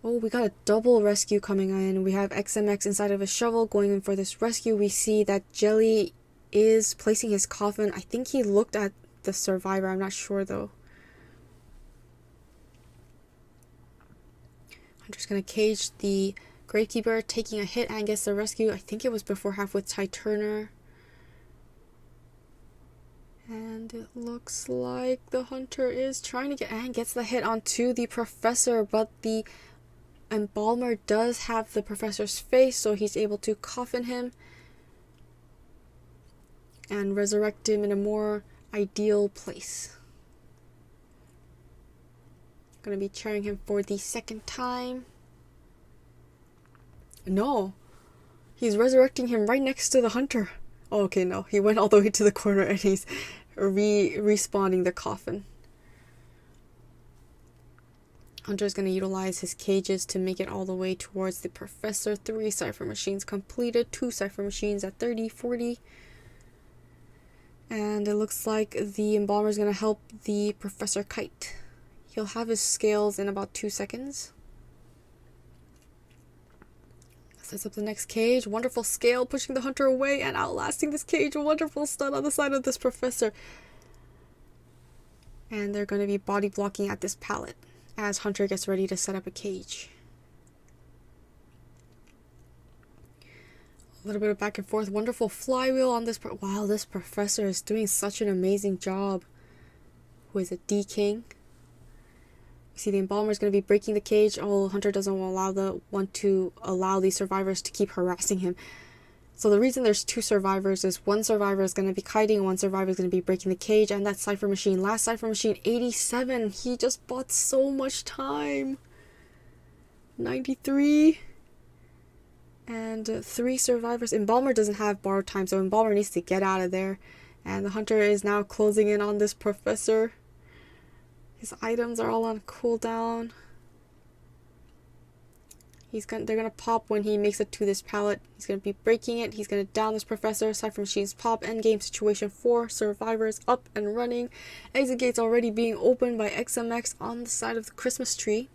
Oh, we got a double rescue coming in. We have XMX inside of a shovel going in for this rescue. We see that Jelly is placing his coffin. I think he looked at the survivor. I'm not sure though. Hunter's gonna cage the Gravekeeper, taking a hit and gets the rescue. I think it was before half with Ty Turner. And it looks like the hunter is trying to get and gets the hit onto the professor, but the Embalmer does have the professor's face, so he's able to coffin him and resurrect him in a more ideal place. Gonna be cheering him for the second time. No, he's resurrecting him right next to the hunter. Oh, okay, no, he went all the way to the corner and he's respawning the coffin. Hunter's going to utilize his cages to make it all the way towards the professor. 3 cipher machines completed, 2 cipher machines at 30, 40. And it looks like the embalmer is going to help the Professor Kite. He'll have his scales in about 2 seconds. Sets up the next cage. Wonderful scale, pushing the hunter away and outlasting this cage. Wonderful stun on the side of this professor. And they're going to be body blocking at this pallet as hunter gets ready to set up a cage. A little bit of back and forth. Wonderful flywheel on this. Wow, this professor is doing such an amazing job. Who is it? D-King. You see the embalmer is going to be breaking the cage. Oh, hunter doesn't want to allow these survivors to keep harassing him. So the reason there's 2 survivors is one survivor is going to be kiting and one survivor is going to be breaking the cage. And that Cypher Machine, last Cypher Machine, 87. He just bought so much time. 93. And 3 survivors. Embalmer doesn't have borrowed time, so Embalmer needs to get out of there. And the hunter is now closing in on this professor. His items are all on cooldown. They're gonna pop when he makes it to this pallet. He's gonna be breaking it. He's gonna down this professor. Cypher Machines pop. Endgame situation 4. Survivors up and running. Exit gates already being opened by XMX on the side of the Christmas tree.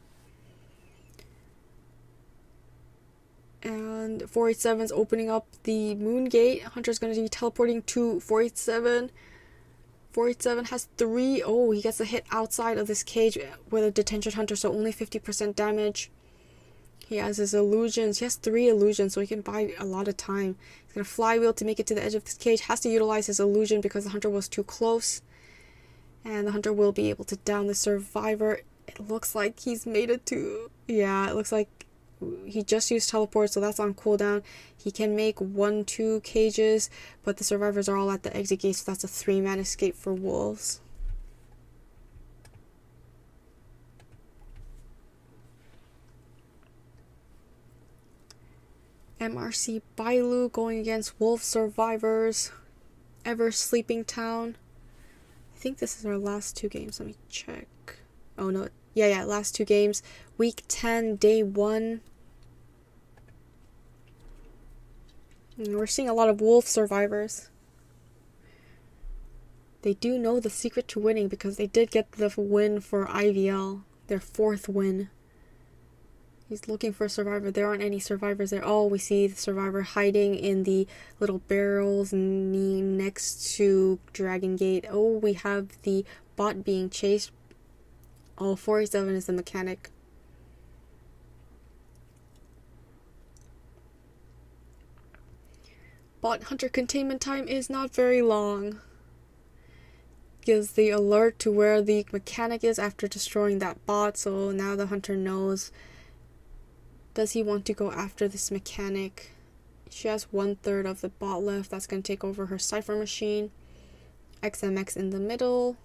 And 487 is opening up the moon gate. Hunter's going to be teleporting to 487. 487 has 3. Oh, he gets a hit outside of this cage with a detention hunter, so only 50% damage. He has his illusions. He has 3 illusions, so he can buy a lot of time. He's going to flywheel to make it to the edge of this cage. Has to utilize his illusion because the hunter was too close. And the hunter will be able to down the survivor. It looks like he's made it to... Yeah, it looks like he just used teleport, so that's on cooldown. He can make 1-2 cages, but the survivors are all at the exit gate, so that's a 3-man escape for wolves. MRC BaiLu going against wolf survivors. Eversleeping Town. I think this is our last 2 games. Let me check. Oh no, yeah, last 2 games. Week 10, day 1. We're seeing a lot of wolf survivors. They do know the secret to winning because they did get the win for IVL, their 4th win. He's looking for a survivor. There aren't any survivors there. Oh, we see the survivor hiding in the little barrels next to Dragon Gate. Oh, we have the bot being chased. Oh, 487 is the mechanic. Bot hunter containment time is not very long. Gives the alert to where the mechanic is after destroying that bot, so now the hunter knows. Does he want to go after this mechanic? She has 1/3 of the bot left. That's going to take over her Cypher Machine. XMX in the middle.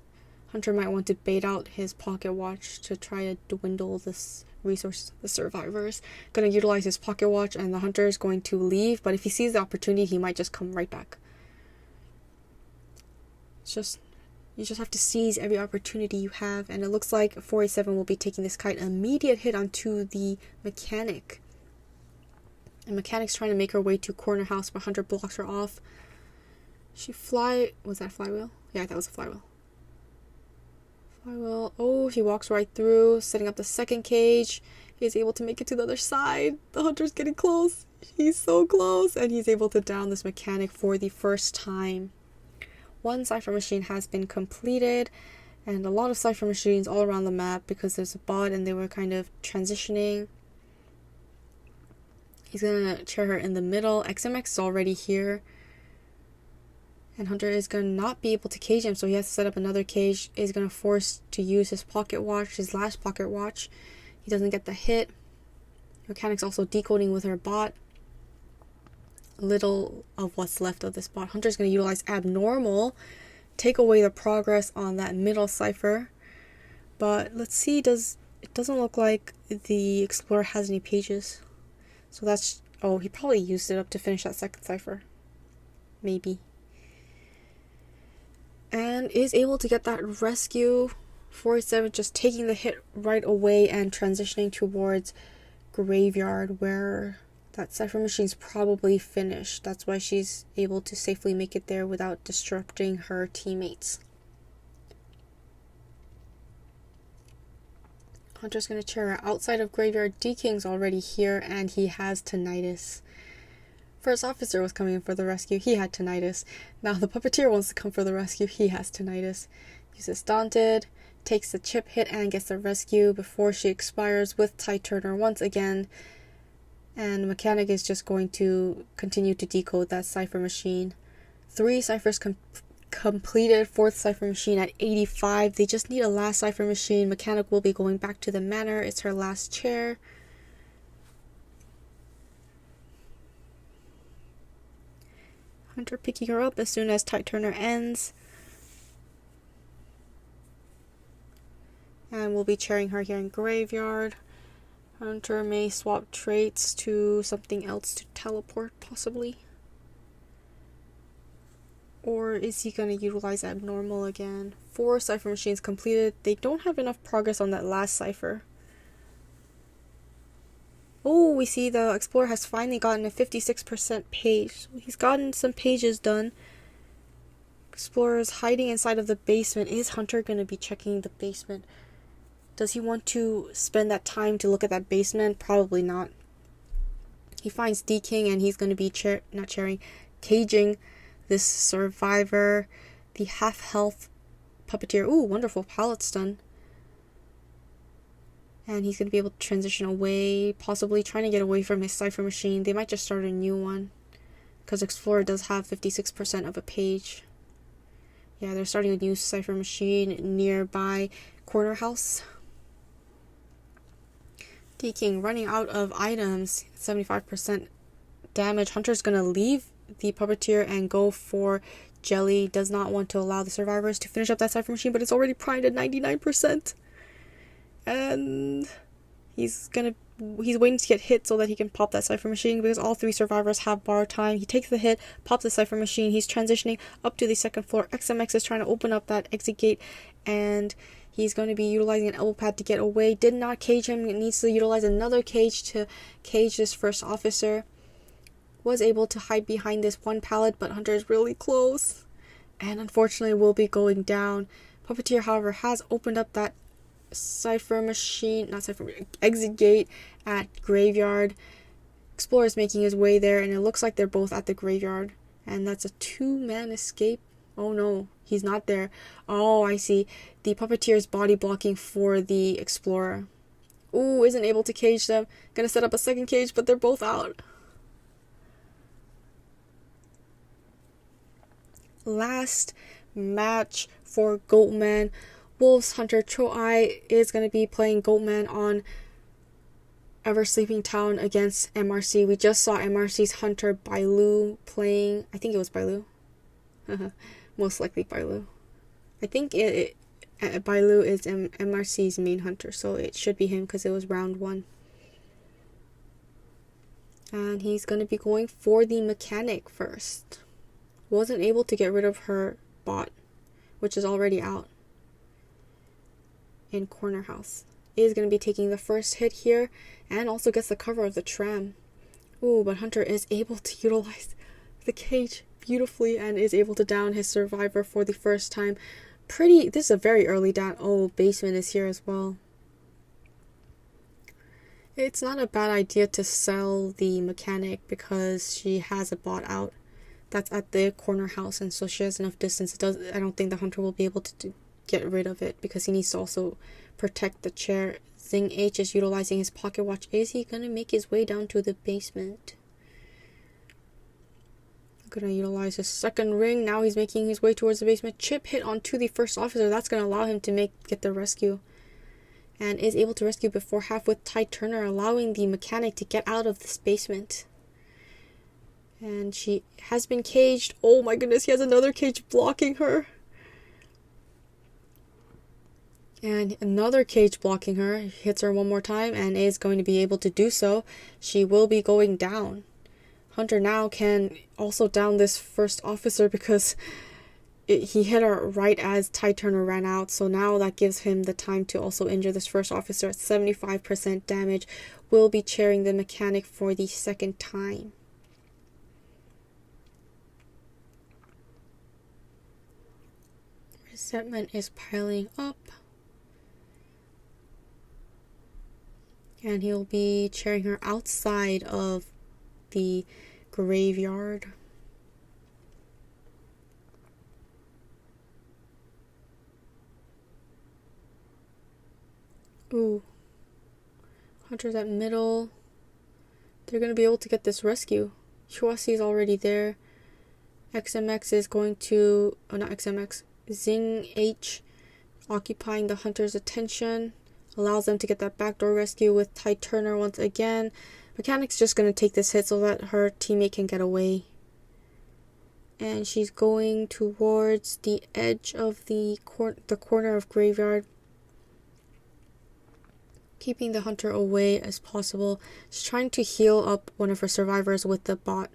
Hunter might want to bait out his pocket watch to try to dwindle this resources of the survivors. Going to utilize his pocket watch, and the hunter is going to leave, but if he sees the opportunity, he might just come right back. You just have to seize every opportunity you have, and it looks like 487 will be taking this kite. An immediate hit onto the mechanic. The mechanic's trying to make her way to corner house, but hunter blocks her off. Was that a flywheel? Yeah, that was a flywheel. Oh, he walks right through, setting up the second cage. He's able to make it to the other side. The hunter's getting close. He's so close, and he's able to down this mechanic for the first time. 1 Cypher Machine has been completed, and a lot of Cypher Machines all around the map because there's a bot and they were kind of transitioning. He's gonna chair her in the middle. XMX is already here. And hunter is going to not be able to cage him, so he has to set up another cage. He's going to force to use his pocket watch, his last pocket watch. He doesn't get the hit. Mechanic's also decoding with her bot. Little of what's left of this bot. Hunter's going to utilize Abnormal, take away the progress on that middle cipher. But let's see, it doesn't look like the Explorer has any pages. So that's, oh, he probably used it up to finish that second cipher. Maybe. And is able to get that rescue. 487 just taking the hit right away and transitioning towards Graveyard, where That cipher machine's probably finished. That's why she's able to safely make it there without disrupting her teammates. Hunter's gonna chair her outside of graveyard. D-King's already here and he has tinnitus. First officer was coming in for the rescue. He had tinnitus. Now the puppeteer wants to come for the rescue. He has tinnitus. Uses Daunted, takes the chip hit and gets the rescue before she expires with Tide Turner once again. And Mechanic is just going to continue to decode that cipher machine. 3 ciphers completed. 4th cipher machine at 85. They just need a last cipher machine. Mechanic will be going back to the manor. It's her last chair. Hunter picking her up as soon as Tide Turner ends. And we'll be chairing her here in graveyard. Hunter may swap traits to something else to teleport, possibly. Or is he going to utilize abnormal again? 4 cipher machines completed. They don't have enough progress on that last cipher. Oh, we see the Explorer has finally gotten a 56% page. He's gotten some pages done. Explorer is hiding inside of the basement. Is Hunter going to be checking the basement? Does he want to spend that time to look at that basement? Probably not. He finds D-King and he's going to be caging this survivor. The half-health puppeteer. Ooh, wonderful pallet stun. And he's going to be able to transition away, possibly trying to get away from his cipher machine. They might just start a new one, because Explorer does have 56% of a page. Yeah, they're starting a new cipher machine nearby corner house. D-King running out of items, 75% damage. Hunter's going to leave the puppeteer and go for Jelly. Does not want to allow the survivors to finish up that cipher machine, but it's already primed at 99%. And he's waiting to get hit so that he can pop that cipher machine, because all 3 survivors have bar time. He takes the hit, pops the cipher machine. He's transitioning up to the 2nd floor. XMX is trying to open up that exit gate, and he's going to be utilizing an elbow pad to get away. Did not cage him. It needs to utilize another cage to cage this first officer. Was able to hide behind this one pallet, but Hunter is really close, and unfortunately will be going down. Puppeteer, however, has opened up that exit gate at graveyard. Explorer is making his way there, and it looks like they're both at the graveyard, and that's a 2-man escape. Oh no, he's not there. Oh, I see. The puppeteer is body blocking for the Explorer. Ooh, isn't able to cage them. Gonna set up a second cage, but they're both out. Last match for Goatman. Wolves Hunter ChoAi is going to be playing Goatman on Eversleeping Town against MRC. We just saw MRC's Hunter BaiLu playing. I think it was BaiLu. Most likely BaiLu. I think BaiLu is MRC's main hunter, so it should be him because it was round 1. And he's going to be going for the mechanic first. Wasn't able to get rid of her bot, which is already out in corner house. Is going to be taking the first hit here, and also gets the cover of the tram. Ooh, but Hunter is able to utilize the cage beautifully and is able to down his survivor for the first time. This is a very early down. Oh, basement is here as well. It's not a bad idea to sell the mechanic because she has a bot out that's at the corner house, and so she has enough distance. I don't think the Hunter will be able to get rid of it because he needs to also protect the chair. Zing H is utilizing his pocket watch. Is he gonna make his way down to the basement? Gonna utilize his second ring. Now he's making his way towards the basement. Chip hit onto the first officer. That's gonna allow him to get the rescue, and is able to rescue before half with Tide Turner, allowing the mechanic to get out of this basement. And she has been caged. Oh my goodness, he has another cage blocking her. And another cage blocking her. Hits her one more time and is going to be able to do so. She will be going down. Hunter now can also down this first officer because he hit her right as Ty Turner ran out, so now that gives him the time to also injure this first officer at 75% damage. Will be chairing the mechanic for the second time. Resentment is piling up. And he'll be chairing her outside of the graveyard. Ooh. Hunter's at middle. They're going to be able to get this rescue. ChoAi is already there. XMX is going to... Oh, not XMX. Zing H occupying the Hunter's attention. Allows them to get that backdoor rescue with Ty Turner once again. Mechanic's just going to take this hit so that her teammate can get away. And she's going towards the edge of the corner of graveyard. Keeping the Hunter away as possible. She's trying to heal up one of her survivors with the bot.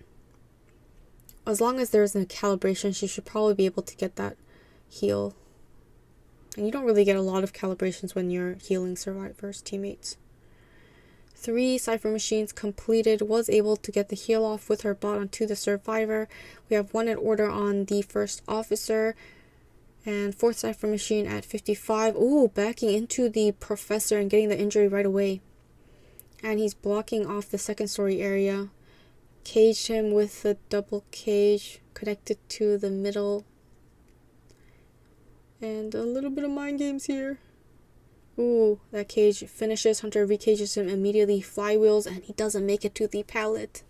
As long as there's a calibration, she should probably be able to get that heal. And you don't really get a lot of calibrations when you're healing survivors' teammates. 3 Cypher machines completed. Was able to get the heal off with her bot onto the survivor. We have 1 in order on the first officer. And 4th Cypher machine at 55. Ooh, backing into the professor and getting the injury right away. And he's blocking off the second story area. Caged him with a double cage connected to the middle. And a little bit of mind games here. Ooh, that cage finishes. Hunter recages him immediately. Flywheels, and he doesn't make it to the pallet.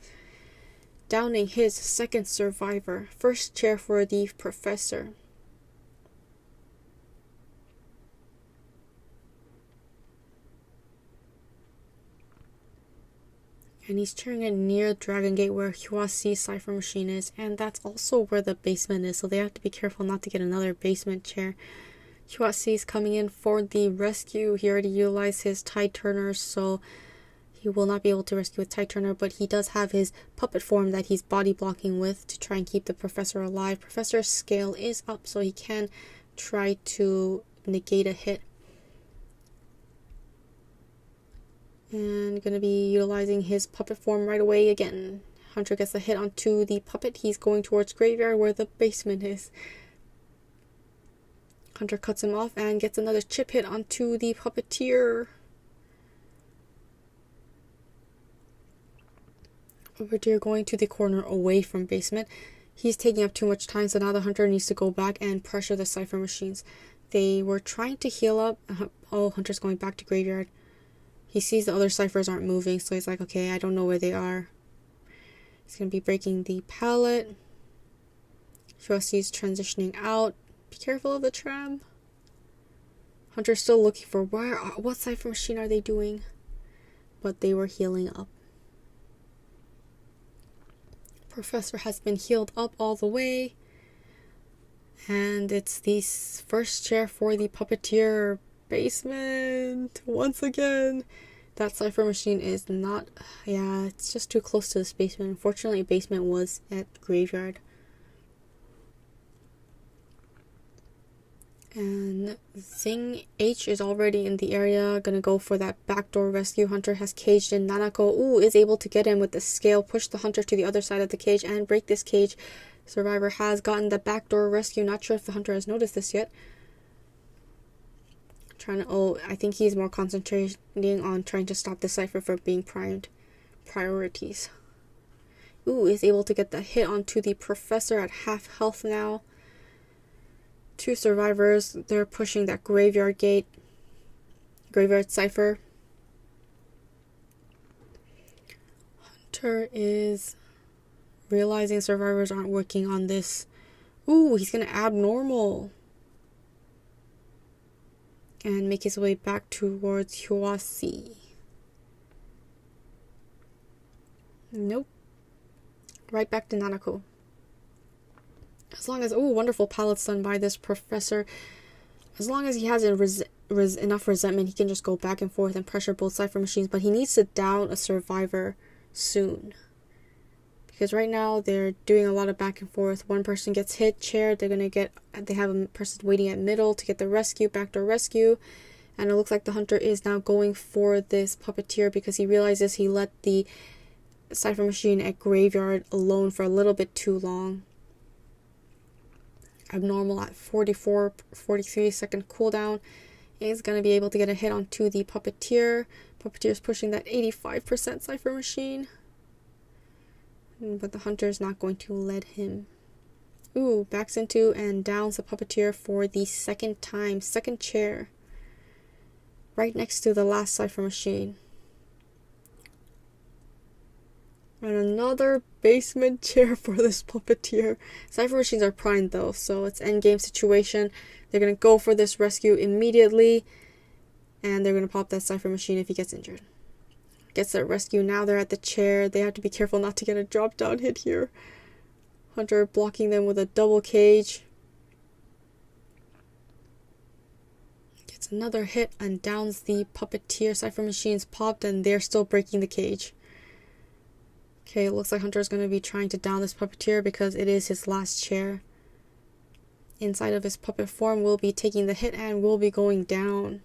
Downing his second survivor. First chair for the professor. And he's chairing it near Dragon Gate where ChoAi's Cypher machine is. And that's also where the basement is. So they have to be careful not to get another basement chair. ChoAi is coming in for the rescue. He already utilized his Ty Turner. So he will not be able to rescue with Ty Turner. But he does have his puppet form that he's body blocking with to try and keep the professor alive. Professor's scale is up. So he can try to negate a hit. And going to be utilizing his puppet form right away again. Hunter gets a hit onto the puppet. He's going towards graveyard where the basement is. Hunter cuts him off and gets another chip hit onto the puppeteer. Puppeteer going to the corner away from basement. He's taking up too much time, so now the Hunter needs to go back and pressure the Cypher machines. They were trying to heal up. Oh, Hunter's going back to graveyard. He sees the other Cyphers aren't moving, so he's like, okay, I don't know where they are. He's going to be breaking the pallet. ChoAi's transitioning out. Be careful of the tram. Hunter's still looking for what Cypher machine are they doing? But they were healing up. Professor has been healed up all the way. And it's the first chair for the puppeteer. Basement once again. That Cypher machine is not, yeah, it's just too close to this basement. Unfortunately, basement was at graveyard. And Zing H is already in the area, gonna go for that backdoor rescue. Hunter has caged in Nanako. Ooh, is able to get him with the scale, push the Hunter to the other side of the cage and break this cage. Survivor has gotten the backdoor rescue. Not sure if the Hunter has noticed this yet. I think he's more concentrating on trying to stop the Cypher from being priorities. Ooh, is able to get the hit onto the professor at half health now. 2 survivors, they're pushing that graveyard gate. Graveyard Cypher. Hunter is realizing survivors aren't working on this. Ooh, he's gonna abnormal. And make his way back towards ChoAi. Nope. Right back to Nanako. As long as, wonderful pallets done by this professor. As long as he has enough resentment, he can just go back and forth and pressure both Cypher machines. But he needs to down a survivor soon. Because right now they're doing a lot of back and forth. One person gets hit, chair, they have a person waiting at middle to get the rescue, backdoor rescue. And it looks like the hunter is now going for this puppeteer because he realizes he let the cipher machine at graveyard alone for a little bit too long. Abnormal at 43 second cooldown. Is going to be able to get a hit onto the puppeteer. Puppeteer's pushing that 85% cipher machine. But the hunter is not going to let him. Ooh, backs into and downs the puppeteer for the second time. Second chair. Right next to the last cipher machine. And another basement chair for this puppeteer. Cipher machines are primed though, so it's endgame situation. They're going to go for this rescue immediately. And they're going to pop that cipher machine if he gets injured. Gets that rescue. Now they're at the chair. They have to be careful not to get a drop down hit here. Hunter blocking them with a double cage. Gets another hit and downs the puppeteer. Cipher machines popped and they're still breaking the cage. Okay, it looks like Hunter is going to be trying to down this puppeteer because it is his last chair. Inside of his puppet form will be taking the hit and will be going down.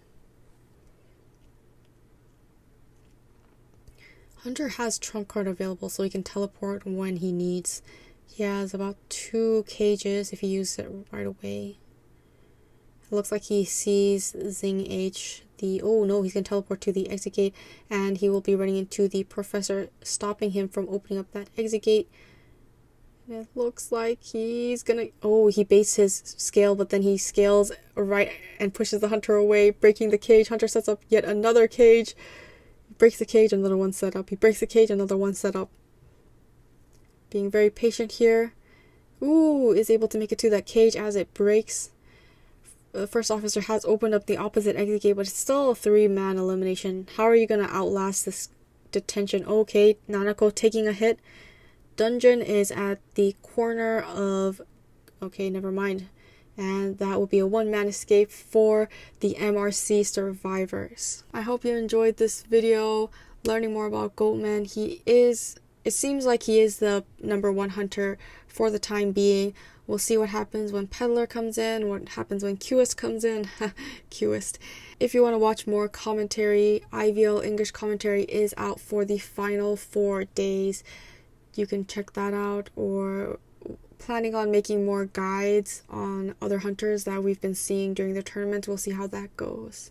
Hunter has trump card available so he can teleport when he needs. He has about 2 cages if he uses it right away. It looks like he sees Zing H. Oh no, he's going to teleport to the exit gate and he will be running into the professor, stopping him from opening up that exit gate. It looks like he's gonna... Oh, he baits his scale, but then he scales right and pushes the hunter away, breaking the cage. Hunter sets up yet another cage. He breaks the cage, another one set up. He breaks the cage, another one set up. Being very patient here. Ooh, is able to make it to that cage as it breaks. The first officer has opened up the opposite exit gate, but it's still a 3-man elimination. How are you gonna outlast this detention? Okay, Nanako taking a hit. Dungeon is at the corner of... Okay, never mind. And that will be a 1-man escape for the MRC survivors. I hope you enjoyed this video, learning more about Goatman. It seems like he is the #1 hunter for the time being. We'll see what happens when Peddler comes in, what happens when Qist comes in. Qist. If you want to watch more commentary, IVL English commentary is out for the final 4 days. You can check that out, or planning on making more guides on other hunters that we've been seeing during the tournament. We'll see how that goes.